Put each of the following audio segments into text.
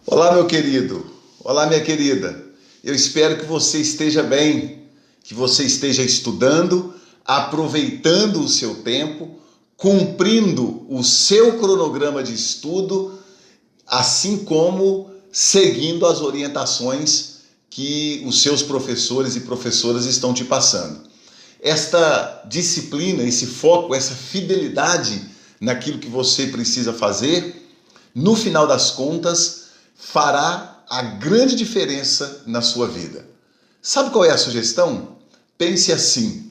Olá, meu querido. Olá, minha querida. Eu espero que você esteja bem, que você esteja estudando, aproveitando o seu tempo, cumprindo o seu cronograma de estudo, assim como seguindo as orientações que os seus professores e professoras estão te passando. Esta disciplina, esse foco, essa fidelidade naquilo que você precisa fazer, no final das contas, fará a grande diferença na sua vida. Sabe qual é a sugestão? Pense assim: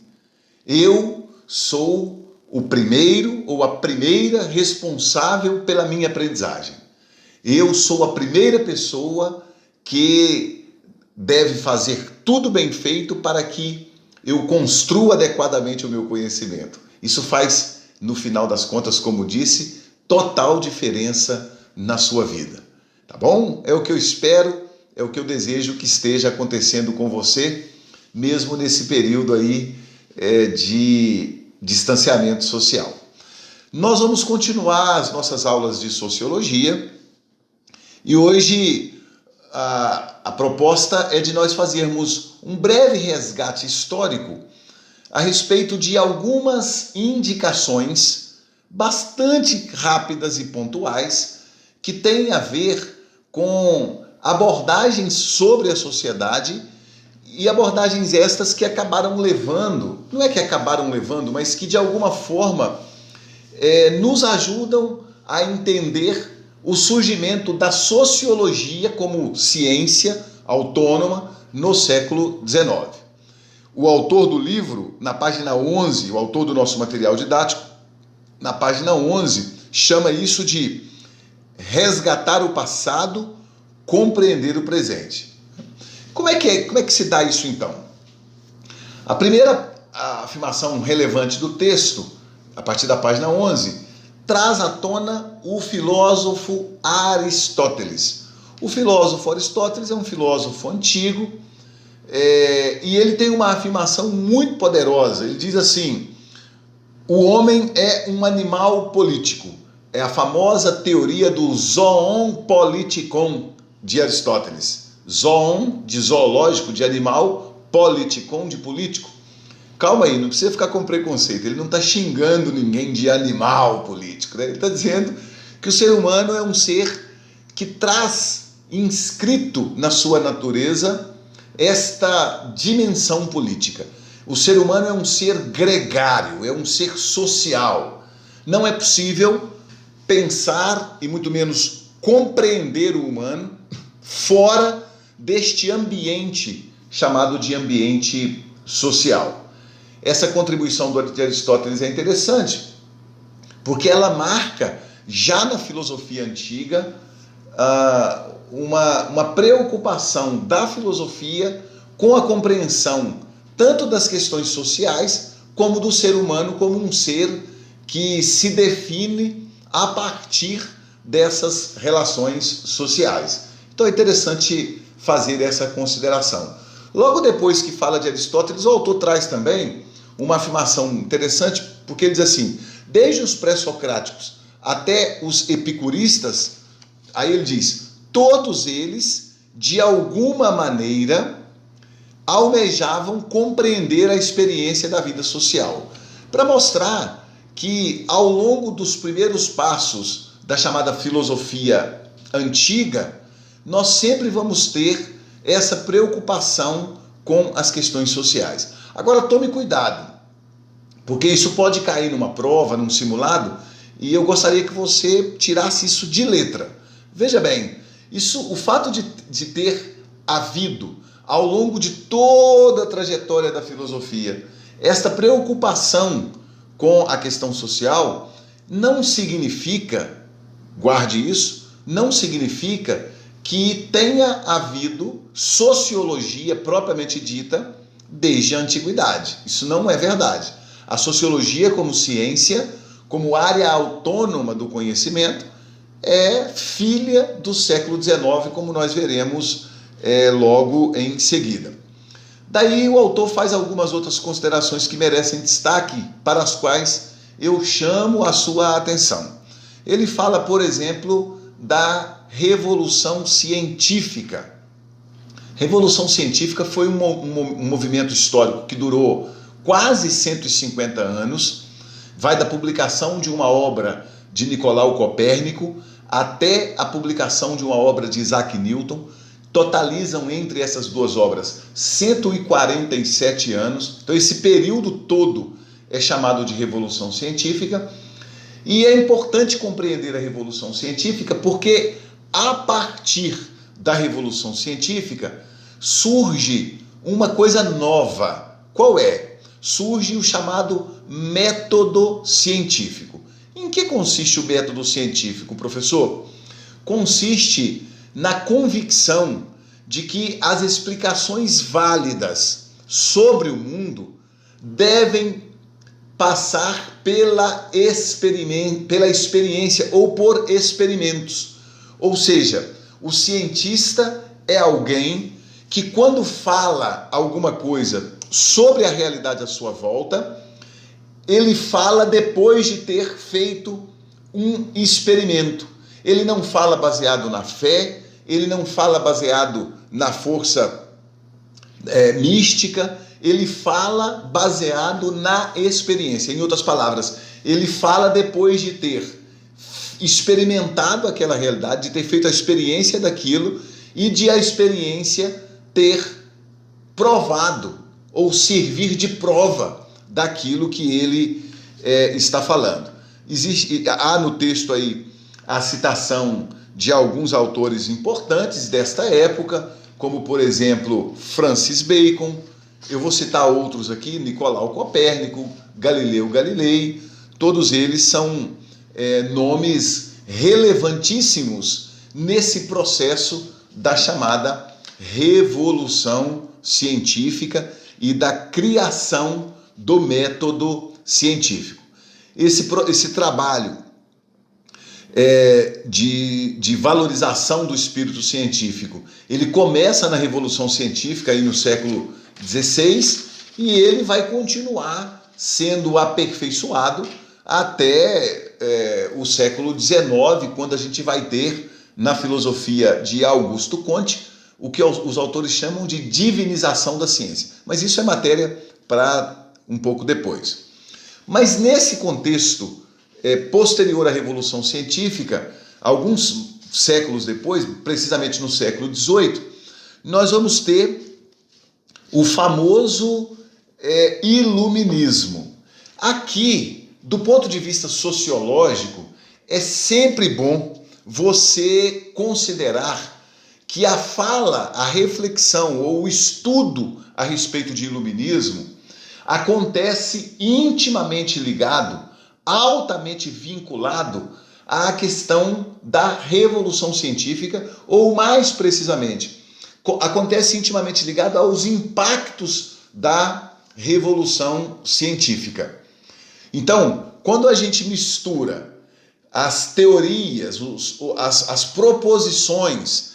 eu sou o primeiro ou a primeira responsável pela minha aprendizagem. Eu sou a primeira pessoa que deve fazer tudo bem feito para que eu construa adequadamente o meu conhecimento. Isso faz, no final das contas, como disse, total diferença na sua vida. Tá bom? É o que eu espero, é o que eu desejo que esteja acontecendo com você, mesmo nesse período aí de distanciamento social. Nós vamos continuar as nossas aulas de sociologia e hoje a proposta é de nós fazermos um breve resgate histórico a respeito de algumas indicações bastante rápidas e pontuais que têm a ver com abordagens sobre a sociedade e abordagens estas que acabaram levando, não é que acabaram levando, mas que de alguma forma nos ajudam a entender o surgimento da sociologia como ciência autônoma no século XIX. O autor do livro, na página 11, o autor do nosso material didático, na página 11, chama isso de resgatar o passado, compreender o presente. Como é que se dá isso então? A primeira afirmação relevante do texto, a partir da página 11, traz à tona o filósofo Aristóteles. O filósofo Aristóteles é um filósofo antigo e ele tem uma afirmação muito poderosa. Ele diz assim: o homem é um animal político. É a famosa teoria do zoon politikon de Aristóteles. Zoon, de zoológico, de animal, politikon, de político. Calma aí, não precisa ficar com preconceito. Ele não está xingando ninguém de animal político, né? Ele está dizendo que o ser humano é um ser que traz inscrito na sua natureza esta dimensão política. O ser humano é um ser gregário, é um ser social. Não é possível pensar e muito menos compreender o humano fora deste ambiente chamado de ambiente social. Essa contribuição de Aristóteles é interessante, porque ela marca, já na filosofia antiga, uma preocupação da filosofia com a compreensão tanto das questões sociais, como do ser humano como um ser que se define a partir dessas relações sociais. Então é interessante fazer essa consideração. Logo depois que fala de Aristóteles, o autor traz também uma afirmação interessante, porque ele diz assim: desde os pré-socráticos até os epicuristas, aí ele diz, todos eles, de alguma maneira, almejavam compreender a experiência da vida social, para mostrar que ao longo dos primeiros passos da chamada filosofia antiga, nós sempre vamos ter essa preocupação com as questões sociais. Agora tome cuidado, porque isso pode cair numa prova, num simulado, e eu gostaria que você tirasse isso de letra. Veja bem, o fato de ter havido ao longo de toda a trajetória da filosofia esta preocupação com a questão social não significa, guarde isso, não significa que tenha havido sociologia propriamente dita desde a antiguidade. Isso não é verdade. A sociologia como ciência, como área autônoma do conhecimento, é filha do século XIX, como nós veremos logo em seguida. Daí o autor faz algumas outras considerações que merecem destaque, para as quais eu chamo a sua atenção. Ele fala, por exemplo, da Revolução Científica. Revolução Científica foi um movimento histórico que durou quase 150 anos, vai da publicação de uma obra de Nicolau Copérnico até a publicação de uma obra de Isaac Newton. Totalizam entre essas duas obras 147 anos. Então esse período todo é chamado de Revolução Científica. E é importante compreender a Revolução Científica porque a partir da Revolução Científica surge uma coisa nova. Qual é? Surge o chamado método científico. Em que consiste o método científico, professor? Consiste na convicção de que as explicações válidas sobre o mundo devem passar pela experiência ou por experimentos. Ou seja, o cientista é alguém que, quando fala alguma coisa sobre a realidade à sua volta, ele fala depois de ter feito um experimento. Ele não fala baseado na fé, ele não fala baseado na força mística, ele fala baseado na experiência. Em outras palavras, ele fala depois de ter experimentado aquela realidade, de ter feito a experiência daquilo e de a experiência ter provado ou servir de prova daquilo que ele está falando. Há no texto aí a citação de alguns autores importantes desta época, como por exemplo Francis Bacon. Eu vou citar outros aqui: Nicolau Copérnico, Galileu Galilei. Todos eles são nomes relevantíssimos nesse processo da chamada Revolução Científica e da criação do método científico. Esse trabalho de valorização do espírito científico, ele começa na Revolução Científica aí no século XVI e ele vai continuar sendo aperfeiçoado até o século XIX, quando a gente vai ter na filosofia de Augusto Comte o que os autores chamam de divinização da ciência. Mas isso é matéria para um pouco depois. Mas nesse contexto posterior à Revolução Científica, alguns séculos depois, precisamente no século XVIII, nós vamos ter o famoso iluminismo. Aqui, do ponto de vista sociológico, é sempre bom você considerar que a fala, a reflexão ou o estudo a respeito de iluminismo acontece intimamente ligado, altamente vinculado à questão da Revolução Científica, ou mais precisamente, acontece intimamente ligado aos impactos da Revolução Científica. Então, quando a gente mistura as teorias, as proposições,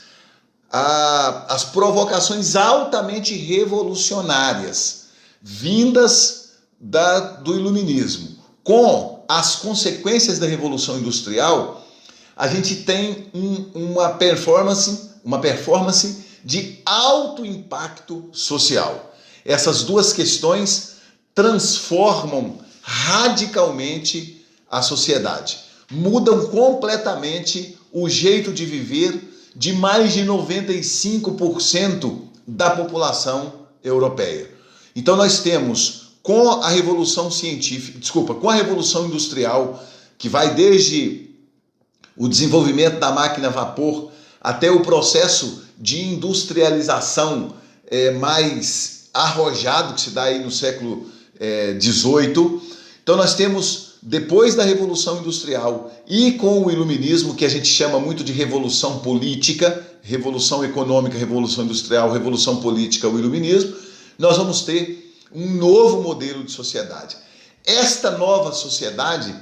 as provocações altamente revolucionárias vindas do iluminismo com as consequências da Revolução Industrial, a gente tem uma performance de alto impacto social. Essas duas questões transformam radicalmente a sociedade, mudam completamente o jeito de viver de mais de 95% da população europeia. Então nós temos, com a Revolução Industrial, que vai desde o desenvolvimento da máquina a vapor até o processo de industrialização mais arrojado que se dá aí no século XVIII. Então nós temos, depois da Revolução Industrial e com o Iluminismo, que a gente chama muito de Revolução Política, Revolução Econômica, Revolução Industrial, Revolução Política, o Iluminismo, nós vamos ter um novo modelo de sociedade. Esta nova sociedade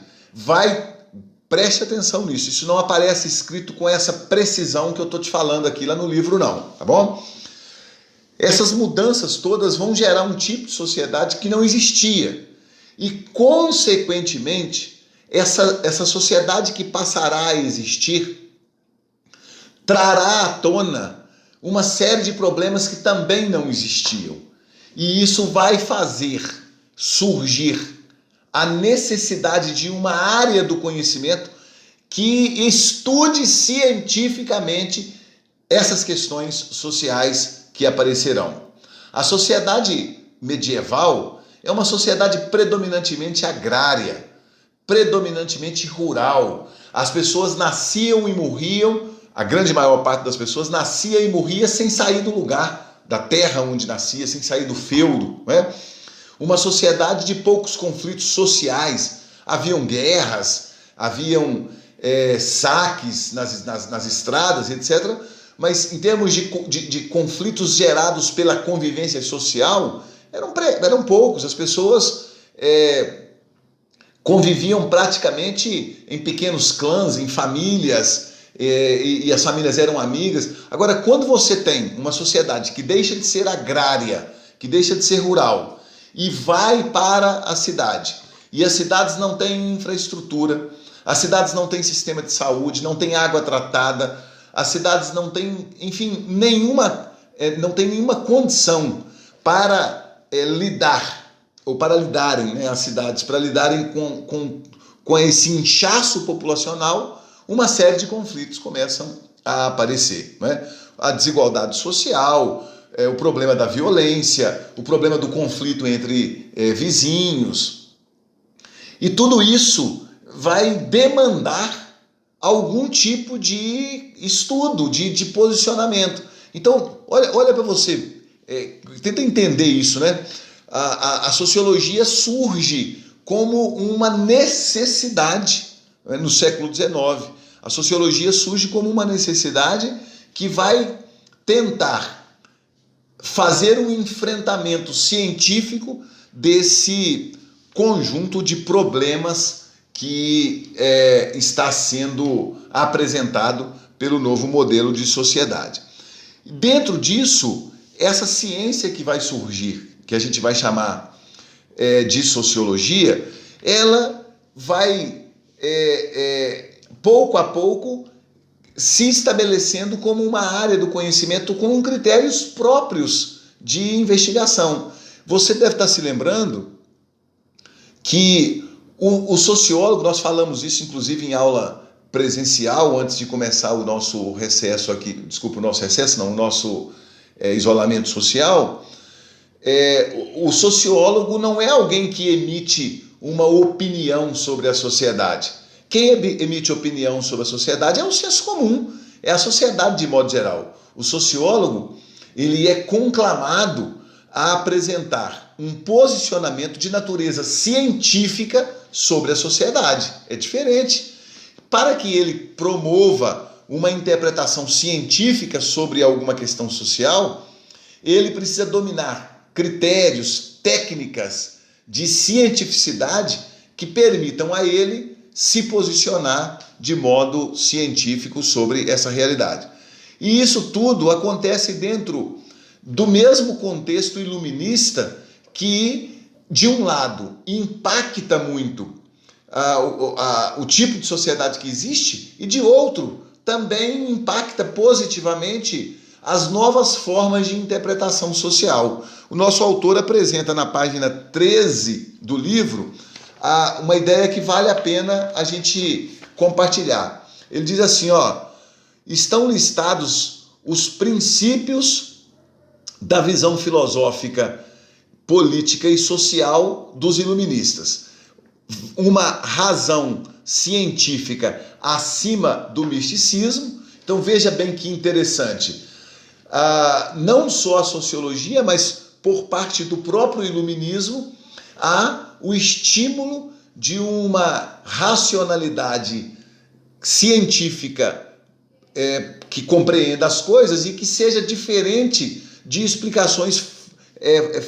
preste atenção nisso, isso não aparece escrito com essa precisão que eu estou te falando aqui lá no livro não, tá bom? Essas mudanças todas vão gerar um tipo de sociedade que não existia. E, consequentemente, essa sociedade que passará a existir trará à tona uma série de problemas que também não existiam. E isso vai fazer surgir a necessidade de uma área do conhecimento que estude cientificamente essas questões sociais que aparecerão. A sociedade medieval é uma sociedade predominantemente agrária, predominantemente rural. As pessoas nasciam e morriam, a grande maior parte das pessoas nascia e morria sem sair do lugar, da terra onde nascia, sem sair do feudo, né? Uma sociedade de poucos conflitos sociais. Haviam guerras, haviam saques nas estradas, etc. Mas em termos de conflitos gerados pela convivência social, eram poucos. As pessoas conviviam praticamente em pequenos clãs, em famílias, e as famílias eram amigas. Agora, quando você tem uma sociedade que deixa de ser agrária, que deixa de ser rural, e vai para a cidade, e as cidades não têm infraestrutura, as cidades não têm sistema de saúde, não têm água tratada, as cidades não têm, enfim, não tem nenhuma condição para lidarem, né, as cidades, para lidarem com esse inchaço populacional. Uma série de conflitos começam a aparecer, né? A desigualdade social, o problema da violência, o problema do conflito entre vizinhos. E tudo isso vai demandar algum tipo de estudo, de posicionamento. Então, olha para você, tenta entender isso, né? A sociologia surge como uma necessidade, né, no século XIX. A sociologia surge como uma necessidade que vai tentar fazer um enfrentamento científico desse conjunto de problemas que está sendo apresentado pelo novo modelo de sociedade. Dentro disso, essa ciência que vai surgir, que a gente vai chamar de sociologia, ela vai pouco a pouco se estabelecendo como uma área do conhecimento com critérios próprios de investigação. Você deve estar se lembrando que o sociólogo, nós falamos isso inclusive em aula presencial antes de começar o nosso recesso aqui, o nosso isolamento social. O sociólogo não é alguém que emite uma opinião sobre a sociedade. Quem emite opinião sobre a sociedade é o senso comum, é a sociedade de modo geral. O sociólogo, ele é conclamado a apresentar um posicionamento de natureza científica sobre a sociedade. É diferente. Para que ele promova uma interpretação científica sobre alguma questão social, ele precisa dominar critérios, técnicas de cientificidade que permitam a ele se posicionar de modo científico sobre essa realidade. E isso tudo acontece dentro do mesmo contexto iluminista que, de um lado, impacta muito o tipo de sociedade que existe, e de outro, também impacta positivamente as novas formas de interpretação social. O nosso autor apresenta na página 13 do livro uma ideia que vale a pena a gente compartilhar. Ele diz assim, estão listados os princípios da visão filosófica, política e social dos iluministas. Uma razão científica acima do misticismo. Então veja bem que interessante. Não só a sociologia, mas por parte do próprio iluminismo, há o estímulo de uma racionalidade científica que compreenda as coisas e que seja diferente de explicações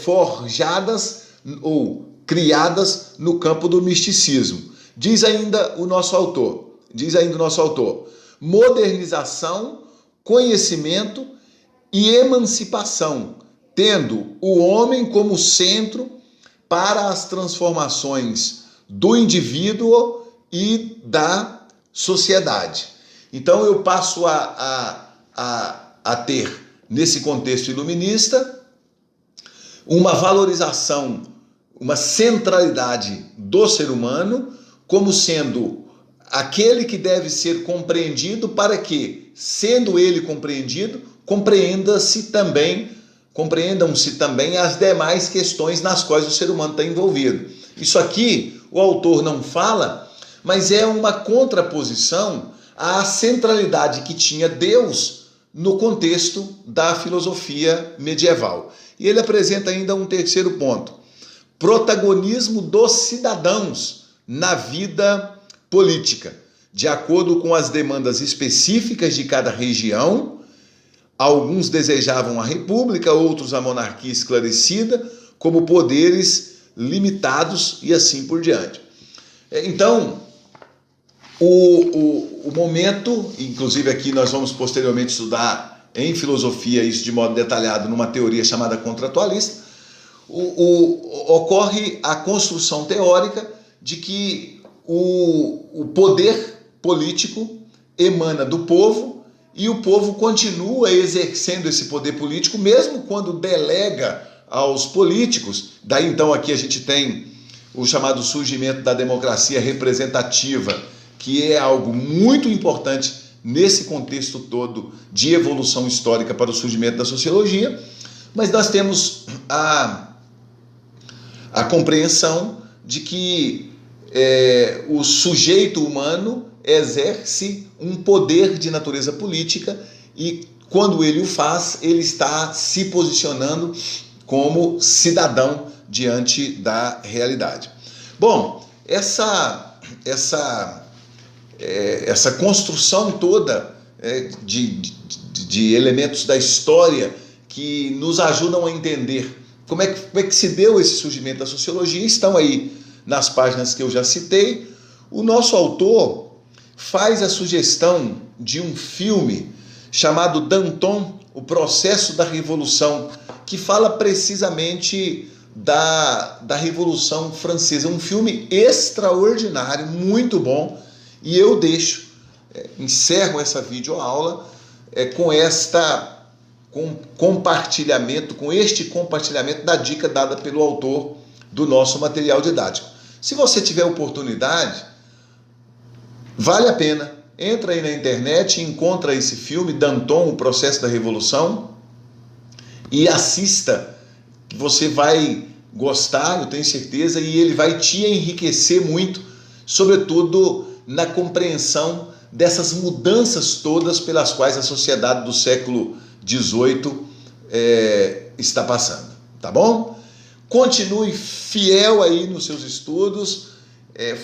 forjadas ou criadas no campo do misticismo. Diz ainda o nosso autor, modernização, conhecimento e emancipação, tendo o homem como centro para as transformações do indivíduo e da sociedade. Então eu passo a a ter, nesse contexto iluminista, uma valorização, uma centralidade do ser humano como sendo aquele que deve ser compreendido para que, sendo ele compreendido, compreendam-se também as demais questões nas quais o ser humano está envolvido. Isso aqui o autor não fala, mas é uma contraposição à centralidade que tinha Deus no contexto da filosofia medieval. E ele apresenta ainda um terceiro ponto: protagonismo dos cidadãos na vida política, de acordo com as demandas específicas de cada região. Alguns desejavam a república, outros a monarquia esclarecida, como poderes limitados e assim por diante. Então, o momento, inclusive aqui nós vamos posteriormente estudar em filosofia isso de modo detalhado numa teoria chamada contratualista, ocorre a construção teórica de que o poder político emana do povo e o povo continua exercendo esse poder político mesmo quando delega aos políticos. Daí então aqui a gente tem o chamado surgimento da democracia representativa, que é algo muito importante nesse contexto todo de evolução histórica para o surgimento da sociologia. Mas nós temos a compreensão de que o sujeito humano exerce um poder de natureza política e quando ele o faz, ele está se posicionando como cidadão diante da realidade. Bom, essa construção toda de elementos da história que nos ajudam a entender como é que se deu esse surgimento da sociologia estão aí nas páginas que eu já citei. O nosso autor faz a sugestão de um filme chamado Danton, O Processo da Revolução, que fala precisamente da Revolução Francesa. Um filme extraordinário, muito bom, e eu encerro essa videoaula com este compartilhamento da dica dada pelo autor do nosso material didático. Se você tiver oportunidade, vale a pena. Entra aí na internet e encontra esse filme, Danton, O Processo da Revolução, e assista, que você vai gostar, eu tenho certeza, e ele vai te enriquecer muito, sobretudo na compreensão dessas mudanças todas pelas quais a sociedade do século XVIII está passando, tá bom? Continue fiel aí nos seus estudos.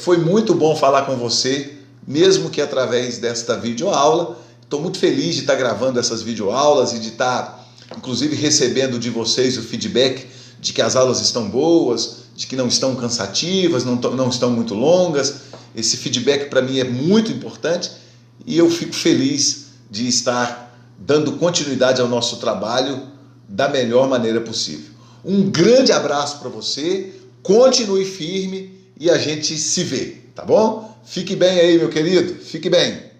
Foi muito bom falar com você, mesmo que através desta videoaula. Estou muito feliz de estar gravando essas videoaulas e de estar, inclusive, recebendo de vocês o feedback de que as aulas estão boas, de que não estão cansativas, não estão muito longas. Esse feedback para mim é muito importante e eu fico feliz de estar dando continuidade ao nosso trabalho da melhor maneira possível. Um grande abraço para você, continue firme e a gente se vê, tá bom? Fique bem aí, meu querido, fique bem.